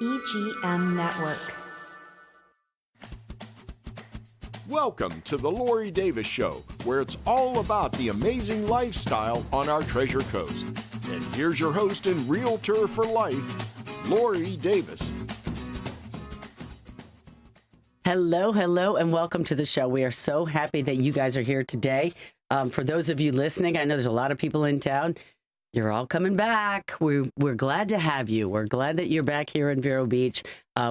EGM Network. Welcome to the Lori Davis Show, where it's all about the amazing lifestyle on our Treasure Coast. And here's your host and realtor for life, Lori Davis. Hello, and welcome to the show. We are so happy that you guys are here today. For those of you listening, I know there's a lot of people in town. You're all coming back. We're glad to have you. We're glad that you're back here in Vero Beach.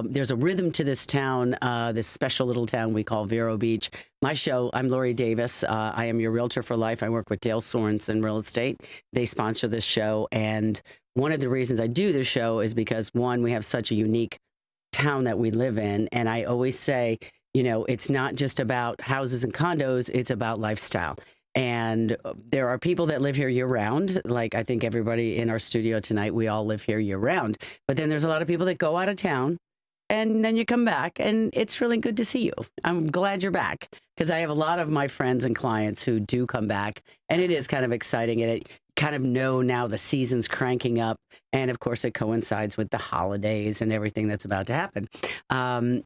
There's a rhythm to this town, this special little town we call Vero Beach. My show, I'm Lori Davis. I am your realtor for life. I work with Dale Sorensen Real Estate. They sponsor this show. And one of the reasons I do this show is because, one, we have such a unique town that we live in. And I always say, you know, it's not just about houses and condos, it's about lifestyle. And there are people that live here year round. Like I think everybody in our studio tonight, we all live here year round. But then there's a lot of people that go out of town and then you come back and it's really good to see you. I'm glad you're back because I have a lot of my friends and clients who do come back and it is kind of exciting. And it kind of know now the season's cranking up. And of course, it coincides with the holidays and everything that's about to happen.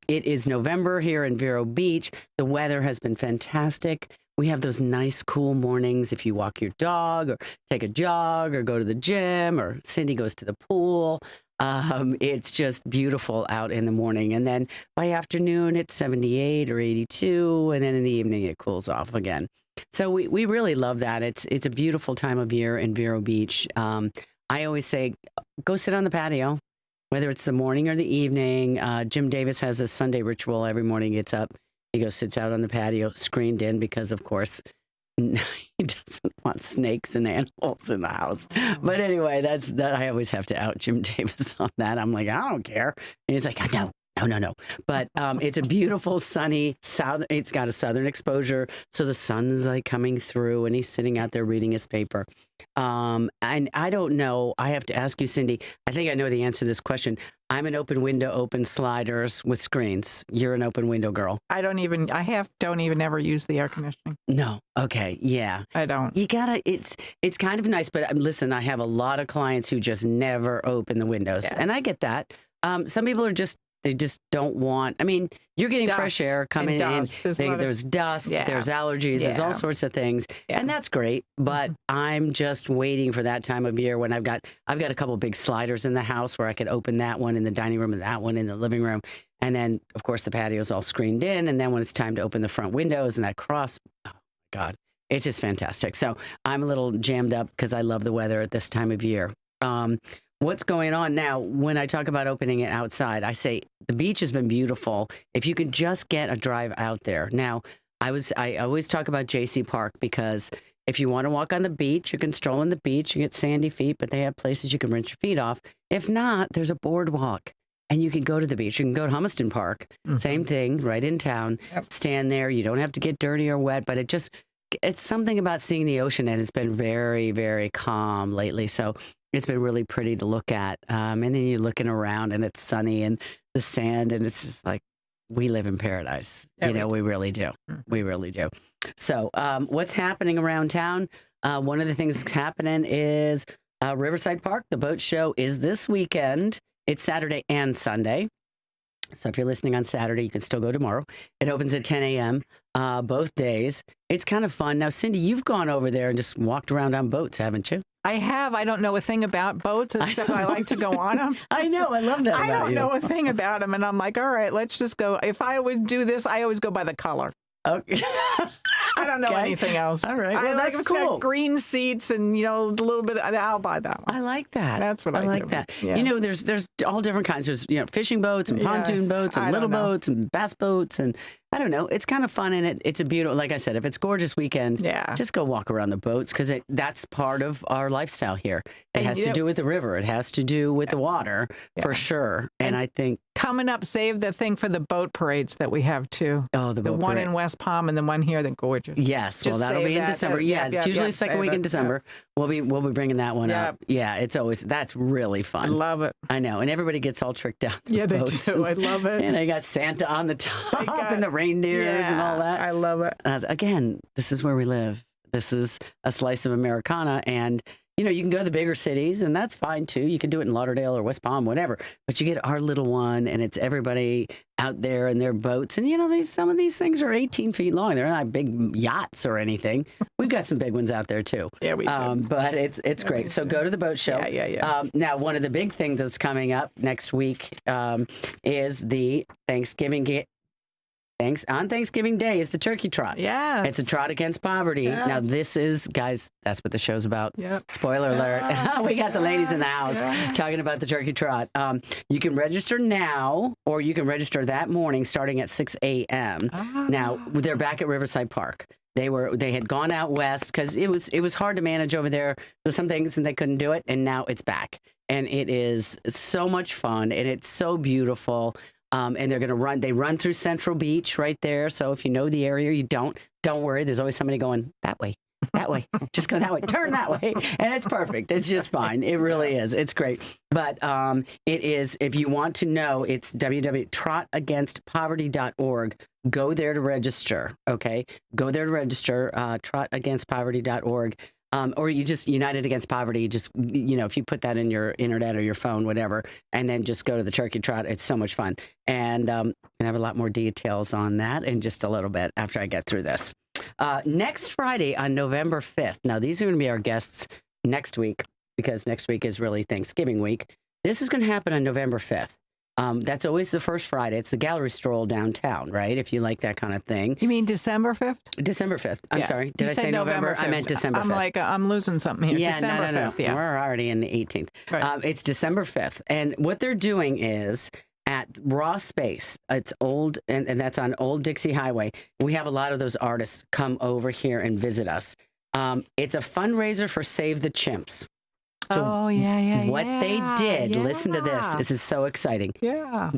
It is November here in Vero Beach. The weather has been fantastic. We have those nice, cool mornings if you walk your dog or take a jog or go to the gym or Cindy goes to the pool. It's just beautiful out in the morning. And then by afternoon, it's 78 or 82. And then in the evening, it cools off again. So we really love that. It's a beautiful time of year in Vero Beach. I always say, go sit on the patio, whether it's the morning or the evening. Jim Davis has a Sunday ritual every morning. He gets up. He goes, sits out on the patio, screened in because, of course, he doesn't want snakes and animals in the house. But anyway, that I always have to out Jim Davis on that. I'm like, I don't care. And he's like, no. But it's a beautiful, sunny south. It's got a southern exposure, so the sun's like coming through, and he's sitting out there reading his paper. And I don't know. I have to ask you, Cindy. I think I know the answer to this question. I'm an open window, open sliders with screens. You're an open window girl. Don't even ever use the air conditioning. No. Okay. Yeah. I don't. You gotta, it's kind of nice, but listen, I have a lot of clients who just never open the windows. Yeah. And I get that. Some people they just don't want, I mean, you're getting dust fresh air coming in. There's dust, there's allergies, there's all sorts of things. Yeah. And that's great. But I'm just waiting for that time of year when I've got a couple of big sliders in the house where I could open that one in the dining room and that one in the living room. And then, of course, the patio's all screened in. And then when it's time to open the front windows and that cross, oh, my God, it's just fantastic. So I'm a little jammed up because I love the weather at this time of year. What's going on now when I talk about opening it outside? I say the beach has been beautiful. If you could just get a drive out there. Now, I always talk about JC Park because if you want to walk on the beach, you can stroll on the beach. You get sandy feet, but they have places you can rinse your feet off. If not, there's a boardwalk and you can go to the beach. You can go to Humiston Park. Same thing, right in town. Yep. Stand there. You don't have to get dirty or wet, but it's something about seeing the ocean, and it's been very, very calm lately. So it's been really pretty to look at. And then you're looking around and it's sunny and the sand, and it's just like, we live in paradise. We really do. We really do. So what's happening around town? One of the things that's happening is Riverside Park. The boat show is this weekend. It's Saturday and Sunday. So if you're listening on Saturday, you can still go tomorrow. It opens at 10 a.m. Both days. It's kind of fun. Now, Cindy, you've gone over there and just walked around on boats, haven't you? I have. I don't know a thing about boats except I like to go on them. I know. I love that. I don't know a thing about them. And I'm like, all right, let's just go. If I would do this, I always go by the color. Okay. I don't know anything else. All right. Well, that's it's cool. got green seats and, a little bit. I'll buy that one. I like that. That's what I like do. that. Yeah. There's all different kinds. There's, fishing boats and pontoon boats and little boats and bass boats. And I don't know. It's kind of fun. And it's a beautiful, like I said, if it's gorgeous weekend, just go walk around the boats because that's part of our lifestyle here. It has to do with the river. It has to do with the water for sure. And I think coming up, save the thing for the boat parades that we have too. Oh, the one in West Palm and the one here, they're gorgeous. Yes, well, that'll be in December. It's usually the second week in December. We'll be bringing that one up. Yeah, that's really fun. I love it. I know, and everybody gets all tricked out. Yeah, they do. I love it. And I got Santa on the top and the reindeers and all that. I love it. Again, this is where we live. This is a slice of Americana, and you can go to the bigger cities, and that's fine too. You can do it in Lauderdale or West Palm, whatever. But you get our little one, and it's everybody out there in their boats. And, some of these things are 18 feet long. They're not big yachts or anything. We've got some big ones out there too. Yeah, we do. But it's great. So go to the boat show. Yeah. Now, one of the big things that's coming up next week is the on Thanksgiving Day is the Turkey Trot. Yeah. It's a trot against poverty. Yes. Now, this is, guys, that's what the show's about. Yep. Spoiler alert. We got the ladies in the house talking about the Turkey Trot. You can register now, or you can register that morning starting at 6 a.m. Now, they're back at Riverside Park. They had gone out west because it was hard to manage over there. There's some things and they couldn't do it, and now it's back. And it is so much fun, and it's so beautiful. And they run through Central Beach right there. So if you know the area, you don't worry. There's always somebody going that way, just go that way, turn that way. And it's perfect. It's just fine. It really is. It's great. But it is, if you want to know, it's www.trotagainstpoverty.org. Go there to register. Okay. Go there to register, trotagainstpoverty.org. Or you just United Against Poverty, just, if you put that in your internet or your phone, whatever, and then just go to the Turkey Trot. It's so much fun. And I have a lot more details on that in just a little bit after I get through this. Next Friday on November 5th. Now, these are going to be our guests next week because next week is really Thanksgiving week. This is going to happen on November 5th. That's always the first Friday. It's the gallery stroll downtown, right? If you like that kind of thing. You mean December 5th? December 5th. I'm sorry. Did I say November? 5th. I meant December 5th. I'm like, I'm losing something here. Yeah, December no. 5th, yeah. We're already in the 18th. Right. It's December 5th. And what they're doing is at Raw Space, it's old, and that's on Old Dixie Highway. We have a lot of those artists come over here and visit us. It's a fundraiser for Save the Chimps. So what they did, listen to this. This is so exciting. Yeah.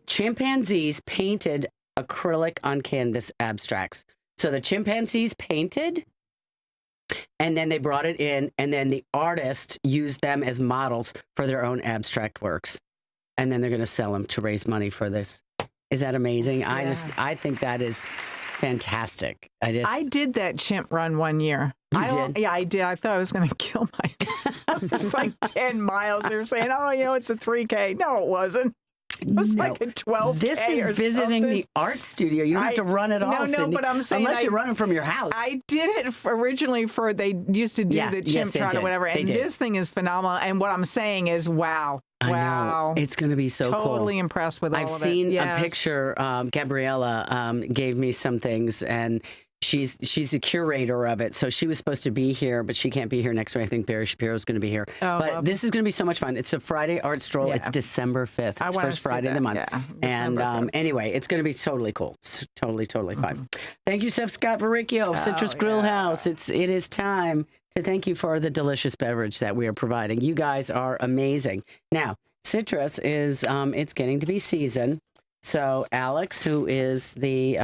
Chimpanzees painted acrylic on canvas abstracts. So the chimpanzees painted, and then they brought it in, and then the artists used them as models for their own abstract works. And then they're going to sell them to raise money for this. Is that amazing? Yeah. I think that is fantastic. I did that chimp run one year. You did? Yeah, I did. I thought I was going to kill myself. It's like 10 miles. They were saying, it's a 3K. No, it wasn't. It was like a 12K. This is visiting the art studio. You don't have to run it all. No, but I'm saying unless you're running from your house. I did it originally they used to do the chimp trot or whatever, and this thing is phenomenal. And what I'm saying is, wow. I know. It's going to be so cool. Totally impressed with all of it. I've seen a picture. Gabriella gave me some things, and she's a curator of it. So she was supposed to be here, but she can't be here next week. I think Barry Shapiro is going to be here. But this is going to be so much fun. It's a Friday art stroll. Yeah. It's December 5th. It's first Friday of the month. Yeah, and anyway, it's going to be totally cool. It's totally fun. Thank you, Chef Scott Verricchio of Citrus Grill House. It is time to thank you for the delicious beverage that we are providing. You guys are amazing. Now, citrus is it's getting to be season. So Alex, who is the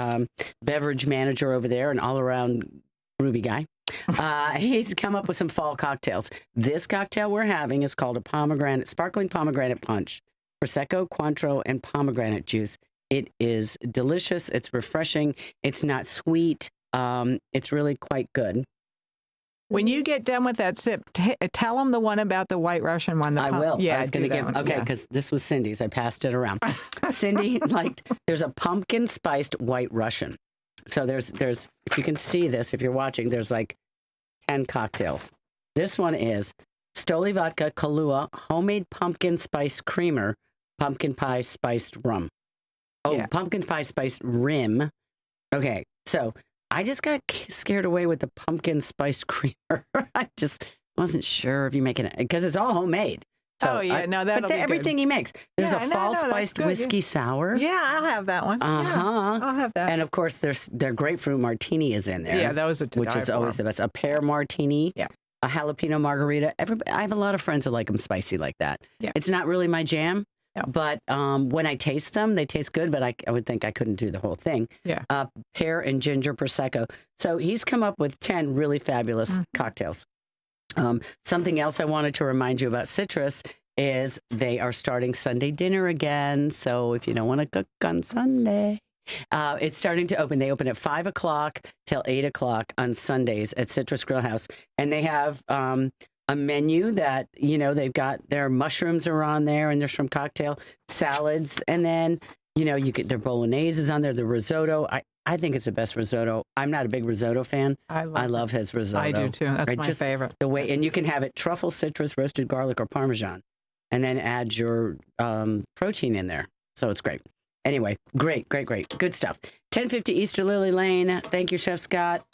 beverage manager over there, an all-around groovy guy, he's come up with some fall cocktails. This cocktail we're having is called a sparkling pomegranate punch, Prosecco, Cointreau, and pomegranate juice. It is delicious. It's refreshing. It's not sweet. It's really quite good. When you get done with that sip, tell them the one about the White Russian one. I will. Yeah, I was going to give. Okay, because this was Cindy's. I passed it around. Cindy there's a pumpkin spiced White Russian. So there's if you can see this, if you're watching, there's like 10 cocktails. This one is Stoli Vodka Kahlua homemade pumpkin spiced creamer, pumpkin pie spiced rum. Pumpkin pie spiced rim. Okay, so I just got scared away with the pumpkin spiced creamer. I just wasn't sure if you make it because it's all homemade. So that'll be everything good. He makes. There's a fall spiced whiskey sour. Yeah, I'll have that one. I'll have that. And of course, their grapefruit martini is in there. Yeah, that was which is always the best. A pear martini. Yeah. A jalapeno margarita. I have a lot of friends who like them spicy like that. Yeah. It's not really my jam. No. But when I taste them, they taste good, but I would think I couldn't do the whole thing. Yeah. Pear and ginger Prosecco. So he's come up with 10 really fabulous cocktails. Something else I wanted to remind you about Citrus is they are starting Sunday dinner again. So if you don't want to cook on Sunday, it's starting to open. They open at 5 o'clock till 8 o'clock on Sundays at Citrus Grill House. And they have a menu that, they've got their mushrooms are on there and their shrimp cocktail, salads. And then, you get their bolognese is on there, the risotto. I think it's the best risotto. I'm not a big risotto fan. I love his risotto. I do too. That's my favorite. The way, and you can have it truffle, citrus, roasted garlic, or Parmesan, and then add your protein in there. So it's great. Anyway, great. Good stuff. 1050 Easter Lily Lane. Thank you, Chef Scott.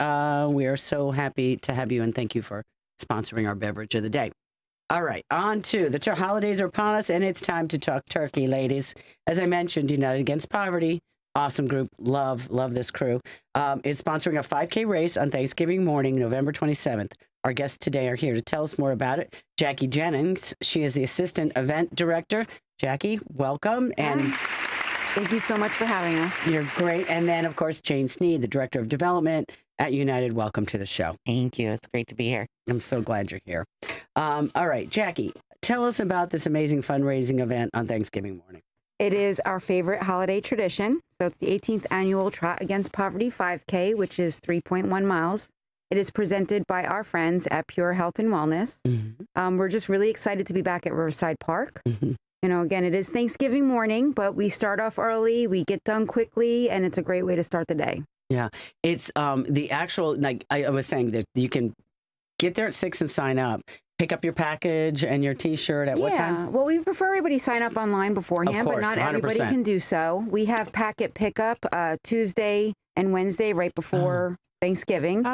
We are so happy to have you, and thank you for sponsoring our beverage of the day. All right, on to the holidays are upon us, and it's time to talk turkey, ladies. As I mentioned, United Against Poverty, awesome group, love this crew, is sponsoring a 5K race on Thanksgiving morning, November 27th. Our guests today are here to tell us more about it. Jackie Jennings, she is the Assistant Event Director. Jackie, welcome. And thank you so much for having us. You're great. And then, of course, Jane Sneed, the Director of Development at United. Welcome to the show. Thank you. It's great to be here. I'm so glad you're here. All right, Jackie, tell us about this amazing fundraising event on Thanksgiving morning. It is our favorite holiday tradition. So it's the 18th annual Trot Against Poverty 5K, which is 3.1 miles. It is presented by our friends at Pure Health and Wellness. Mm-hmm. We're just really excited to be back at Riverside Park. Mm-hmm. Again, it is Thanksgiving morning, but we start off early, we get done quickly, and it's a great way to start the day. Yeah, it's the actual, like I was saying, that you can get there at 6 and sign up. Pick up your package and your T-shirt at what time? Yeah, well, we prefer everybody sign up online beforehand, of course, but not 100%. everybody can do so. We have packet pickup Tuesday and Wednesday right before Thanksgiving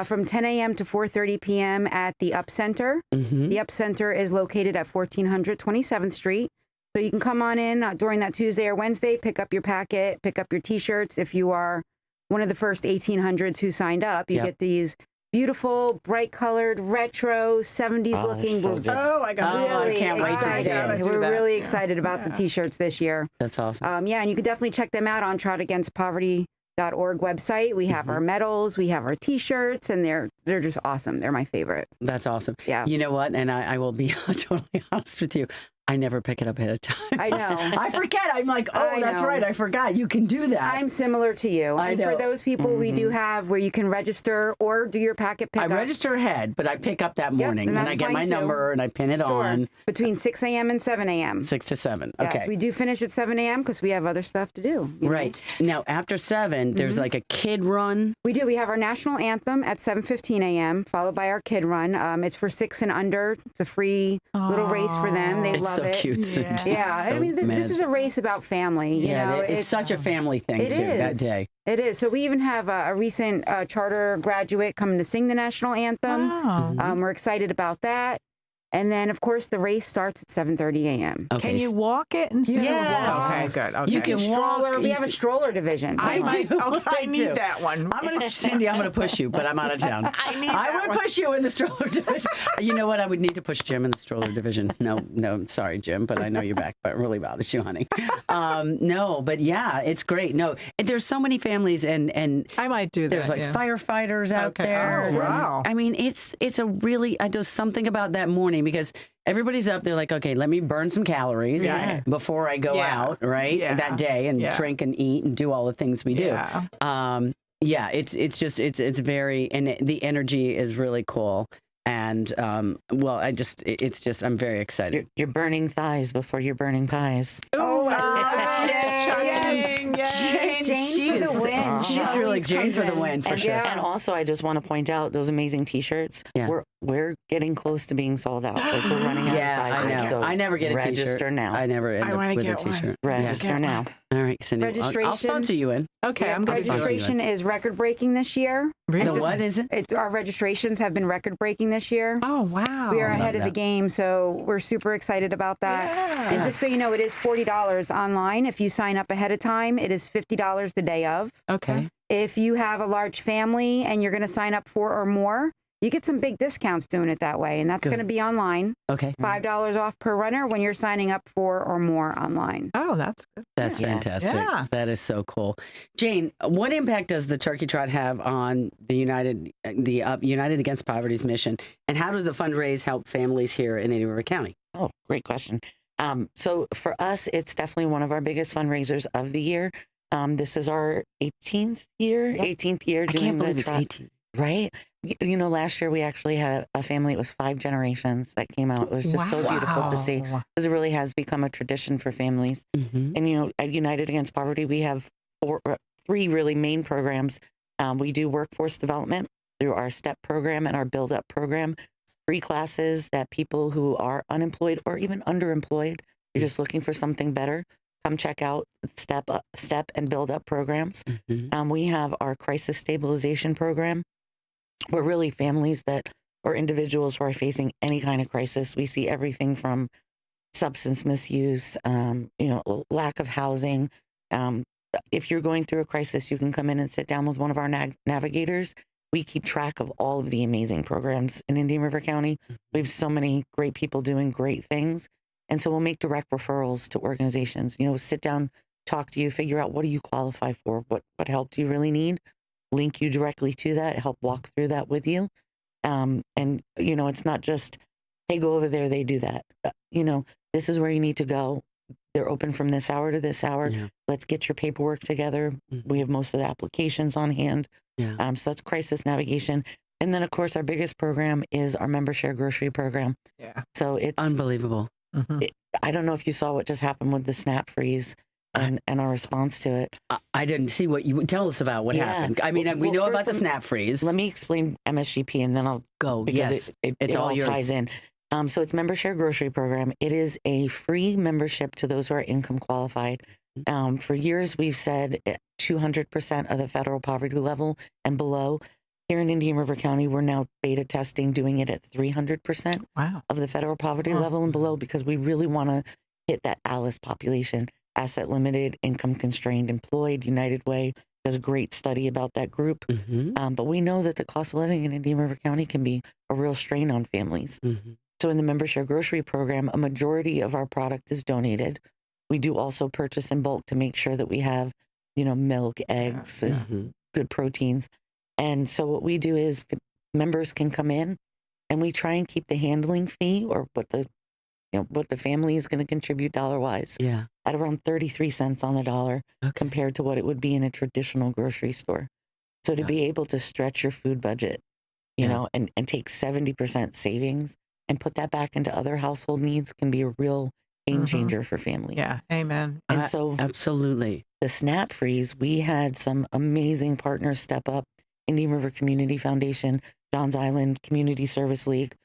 from 10 a.m. to 4:30 p.m. at the Up Center. Mm-hmm. The Up Center is located at 1400 27th Street. So you can come on in during that Tuesday or Wednesday, pick up your packet, pick up your T-shirts. If you are one of the first 1800s who signed up, you get these beautiful, bright-colored, retro, 70s looking. So I can't wait to see it. We're really excited about the T-shirts this year. That's awesome. And you can definitely check them out on trotagainstpoverty.org website. We have our medals, we have our T-shirts, and they're just awesome. They're my favorite. That's awesome. Yeah. You know what? And I will be totally honest with you. I never pick it up ahead of time. I know. I forget. I'm like, that's right. I forgot. You can do that. I'm similar to you. I know. For those people, we do have where you can register or do your packet pickup. I register ahead, but I pick up that morning, and I get my number and I pin it on. Between 6 a.m. and 7 a.m. 6 to 7. Okay. Yes, we do finish at 7 a.m. because we have other stuff to do. Right. Now, after 7, there's like a kid run. We do. We have our national anthem at 7:15 a.m., followed by our kid run. It's for 6 and under. It's a free little race for them. They love it. It's so cute. Yeah, So I mean, this is a race about family. You know? It's such a family thing, too, that day. It is. So we even have a recent charter graduate coming to sing the national anthem. Wow. We're excited about that. And then, of course, the race starts at 7:30 a.m. Okay. Can you walk it instead of walk? Okay, good. Okay. You can stroller. walk. We have a stroller division. I need that one. Cindy, I'm going to push you, but I'm out of town. I would push you in the stroller division. You know what? I would need to push Jim in the stroller division. No, sorry, Jim, but I know you're back. But it really bothers you, honey. No, but yeah, it's great. No, there's so many families, and I might do that. There's like firefighters out there. Oh, wow. I mean, it's a really, I do something about that morning because everybody's up there like, okay, let me burn some calories before I go out, right? That day and drink and eat and do all the things we do. It's very, and the energy is really cool. And, I'm very excited. You're burning thighs before you're burning pies. Jane for the win. She's really Jane for the win, for sure. And also, I just want to point out those amazing T-shirts. Yeah. We're getting close to being sold out. Like we're running out of sizes. I know. So I never get a T-shirt. Register now. I never end up with a T-shirt. Register now. All right, Cindy. I'll sponsor you in. Okay, I'm going to do it. Registration is record-breaking this year. Really? What is it? Our registrations have been record-breaking this year. Oh, wow. We are ahead of the game, so we're super excited about that. Yeah. And just so you know, it is $40 online. If you sign up ahead of time, it is $50 the day of. Okay. If you have a large family and you're going to sign up 4 or more, you get some big discounts doing it that way, and that's going to be online. Okay. $5 off per runner when you're signing up 4 or more online. Oh, that's good. That's fantastic. Yeah. That is so cool. Jane, what impact does the Turkey Trot have on the United Against Poverty's mission, and how does the fundraise help families here in Indian River County? Oh, great question. So for us, it's definitely one of our biggest fundraisers of the year. This is our 18th year doing I can't believe the it's trot. 18. Right? Last year we actually had a family. It was 5 generations that came out. It was just so beautiful to see, because it really has become a tradition for families. Mm-hmm. And at United Against Poverty, we have 3 really main programs. We do workforce development through our STEP program and our Build Up program. Free classes that people who are unemployed or even underemployed, you're just looking for something better, come check out STEP and Build Up programs. Mm-hmm. We have our crisis stabilization program, where really families or individuals who are facing any kind of crisis. We see everything from substance misuse, lack of housing. If you're going through a crisis, you can come in and sit down with one of our navigators. We keep track of all of the amazing programs in Indian River County. We have so many great people doing great things. And so we'll make direct referrals to organizations, sit down, talk to you, figure out what do you qualify for, what help do you really need, link you directly to that, help walk through that with you. And it's not just, hey, go over there, they do that. This is where you need to go. They're open from this hour to this hour. Yeah. Let's get your paperwork together. We have most of the applications on hand. Yeah. So that's crisis navigation. And then, of course, our biggest program is our member share grocery program. Yeah. So it's Unbelievable. I don't know if you saw what just happened with the SNAP freeze and our response to it. I didn't see what you would tell us about what happened. I mean, we know about the SNAP freeze. Let me explain MSGP and then I'll go. Because it all yours. Ties in. So it's member share grocery program. It is a free membership to those who are income qualified. For years, we've said 200% of the federal poverty level and below. Here in Indian River County, we're now beta testing, doing it at 300% of the federal poverty level and below, because we really want to hit that ALICE population, asset limited, income constrained, employed. United Way does a great study about that group. But we know that the cost of living in Indian River County can be a real strain on families. So in the member share grocery program, a majority of our product is donated. We do also purchase in bulk to make sure that we have, milk, eggs, and good proteins. And so what we do is members can come in and we try and keep the handling fee, or what the family is going to contribute dollar-wise, at around 33 cents on the dollar compared to what it would be in a traditional grocery store. So to be able to stretch your food budget, and take 70% savings and put that back into other household needs can be a real game changer for families. Yeah, amen. And so absolutely. The SNAP freeze, we had some amazing partners step up. Indian River Community Foundation, Johns Island Community Service League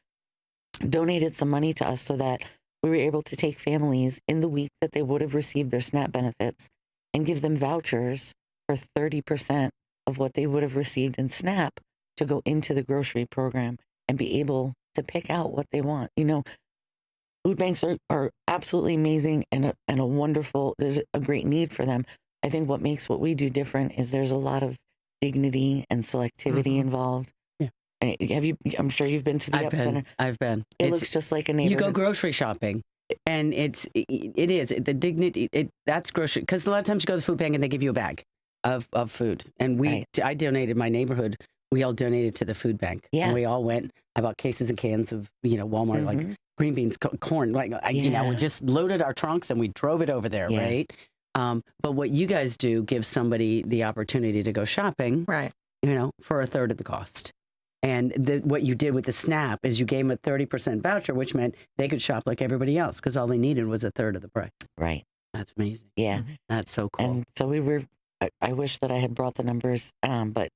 donated some money to us so that we were able to take families in the week that they would have received their SNAP benefits and give them vouchers for 30% of what they would have received in SNAP to go into the grocery program and be able to pick out what they want. Food banks are absolutely amazing and a wonderful, there's a great need for them. I think what makes what we do different is there's a lot of dignity and selectivity involved. Yeah. I'm sure you've been to the epicenter. I've been. It looks just like a neighborhood. You go grocery shopping and it is the dignity. That's grocery. Because a lot of times you go to the food bank and they give you a bag of food. And I donated my neighborhood. We all donated to the food bank. Yeah. And we all went. I bought cases and cans of, Walmart, like green beans, corn, we just loaded our trunks and we drove it over there. Right. But what you guys do gives somebody the opportunity to go shopping, right? For a third of the cost. And what you did with the SNAP is you gave them a 30% voucher, which meant they could shop like everybody else because all they needed was a third of the price. Right. That's amazing. Yeah. That's so cool. And so I wish that I had brought the numbers, but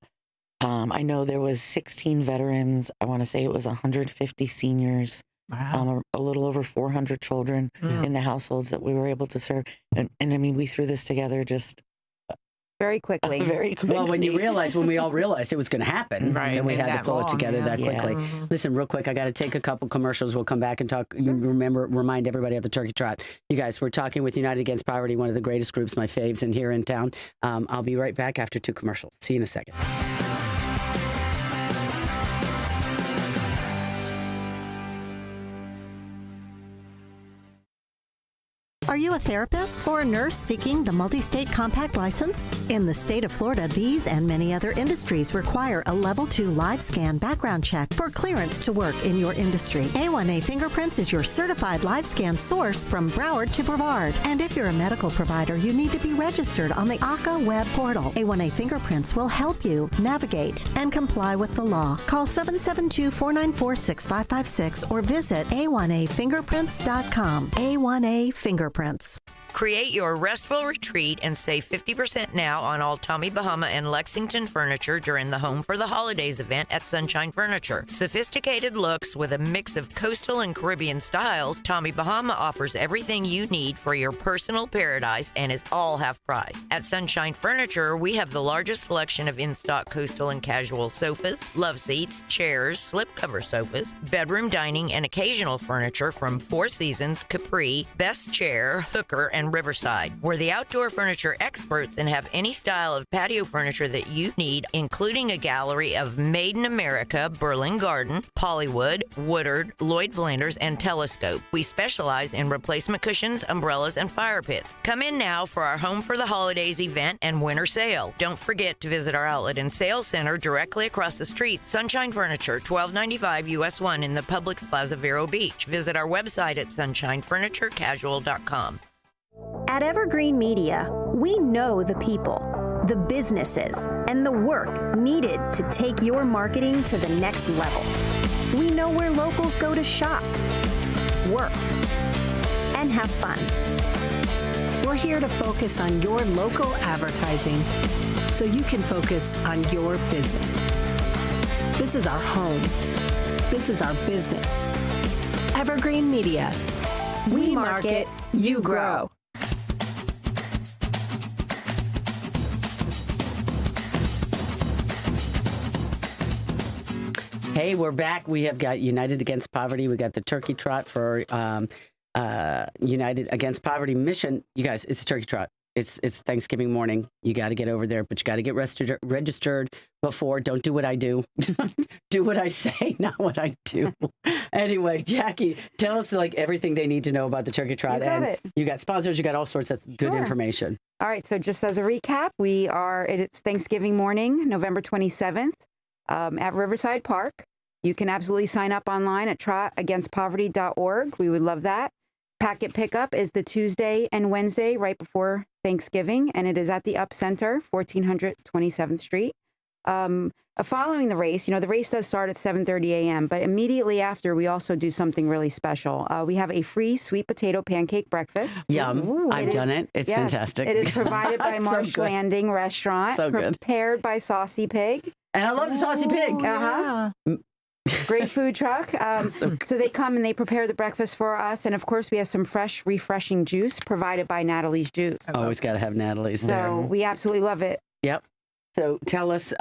I know there was 16 veterans. I want to say it was 150 seniors. Wow. A little over 400 children in the households that we were able to serve. And I mean, we threw this together just very quickly. Well, when we all realized it was going to happen, right? And we had to pull it together that quickly. Yeah. Listen, real quick, I got to take a couple commercials. We'll come back and talk. Remind everybody of the Turkey Trot. You guys, we're talking with United Against Poverty, one of the greatest groups, my faves, and here in town. I'll be right back after 2 commercials. See you in a second. Are you a therapist or a nurse seeking the multi-state compact license? In the state of Florida, these and many other industries require a Level 2 live scan background check for clearance to work in your industry. A1A Fingerprints is your certified live scan source from Broward to Brevard. And if you're a medical provider, you need to be registered on the ACA web portal. A1A Fingerprints will help you navigate and comply with the law. Call 772-494-6556 or visit a1afingerprints.com. A1A Fingerprints. Create your restful retreat and save 50% now on all Tommy Bahama and Lexington furniture during the Home for the Holidays event at Sunshine Furniture. Sophisticated looks with a mix of coastal and Caribbean styles, Tommy Bahama offers everything you need for your personal paradise and is all half price. At Sunshine Furniture, we have the largest selection of in-stock coastal and casual sofas, love seats, chairs, slipcover sofas, bedroom dining, and occasional furniture from Four Seasons, Capri, Best Chair, Hooker, and Riverside. We're the outdoor furniture experts and have any style of patio furniture that you need, including a gallery of Made in America, Berlin Garden, Pollywood, Woodard, Lloyd Flanders, and Telescope. We specialize in replacement cushions, umbrellas, and fire pits. Come in now for our Home for the Holidays event and winter sale. Don't forget to visit our outlet and sales center directly across the street, Sunshine Furniture, 1295 US 1 in the Publix Plaza, Vero Beach. Visit our website at sunshinefurniturecasual.com. At Evergreen Media, we know the people, the businesses, and the work needed to take your marketing to the next level. We know where locals go to shop, work, and have fun. We're here to focus on your local advertising so you can focus on your business. This is our home. This is our business. Evergreen Media. We market, you grow. Hey, we're back. We have got United Against Poverty. We got the Turkey Trot for United Against Poverty mission. You guys, it's a Turkey Trot. It's Thanksgiving morning. You got to get over there, but you got to get registered before. Don't do what I do. Do what I say, not what I do. Anyway, Jackie, tell us like everything they need to know about the Turkey Trot. You got sponsors. You got all sorts of good information. All right. So just as a recap, it's Thanksgiving morning, November 27th. At Riverside Park. You can absolutely sign up online at trotagainstpoverty.org. We would love that. Packet pickup is the Tuesday and Wednesday right before Thanksgiving, and it is at the Up Center, 1400 27th Street. Following the race, the race does start at 7:30 a.m., but immediately after, we also do something really special. We have a free sweet potato pancake breakfast. Yum. I've done it. It's fantastic. It is provided by Marsh Landing Restaurant, prepared by Saucy Pig. And I love the Saucy Pig. Uh-huh. Great food truck. So they come and they prepare the breakfast for us. And of course, we have some fresh, refreshing juice provided by Natalie's Juice. Always got to have Natalie's there. So we absolutely love it. Yep. So tell us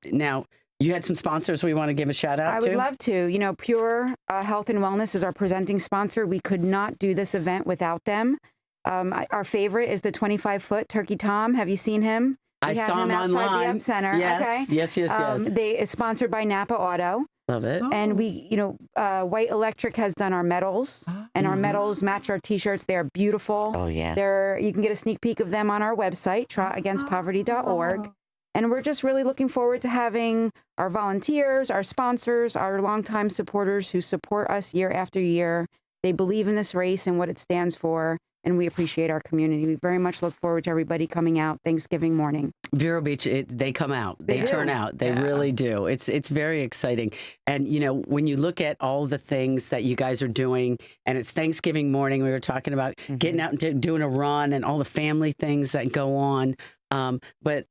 now, you had some sponsors we want to give a shout out to? I would love to. Pure Health and Wellness is our presenting sponsor. We could not do this event without them. Our favorite is the 25-foot Turkey Tom. Have you seen him? I saw him outside online. the Up Center. Yes, okay. yes. It's sponsored by Napa Auto. Love it. And we, White Electric has done our medals, and our medals match our T-shirts. They are beautiful. Oh, yeah. You can get a sneak peek of them on our website, trotagainstpoverty.org. And we're just really looking forward to having our volunteers, our sponsors, our longtime supporters who support us year after year. They believe in this race and what it stands for. And we appreciate our community. We very much look forward to everybody coming out Thanksgiving morning. Vero Beach, they come out. They turn out. They really do. It's very exciting. And, when you look at all the things that you guys are doing, and it's Thanksgiving morning, we were talking about getting out and doing a run and all the family things that go on. But,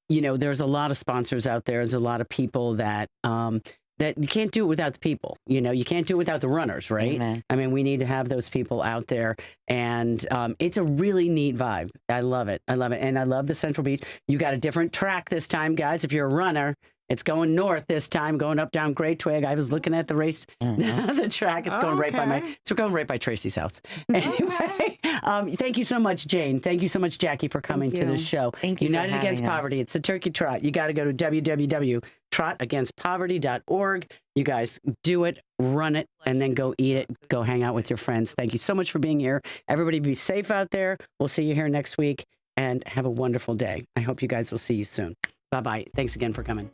there's a lot of sponsors out there. There's a lot of people that you can't do it without the people. You can't do it without the runners, right? Amen. I mean, we need to have those people out there. And it's a really neat vibe. I love it. And I love the Central Beach. You got a different track this time, guys. If you're a runner It's going north this time, going up down Great Twig. I was looking at the race, the track. It's going right by it's going right by Tracy's house. Anyway, thank you so much, Jane. Thank you so much, Jackie, for coming to the show. Thank you. United Against Poverty. It's the Turkey Trot. You got to go to www.trotagainstpoverty.org. You guys do it, run it, and then go eat it. Go hang out with your friends. Thank you so much for being here. Everybody be safe out there. We'll see you here next week, and have a wonderful day. I hope you guys will see you soon. Bye-bye. Thanks again for coming.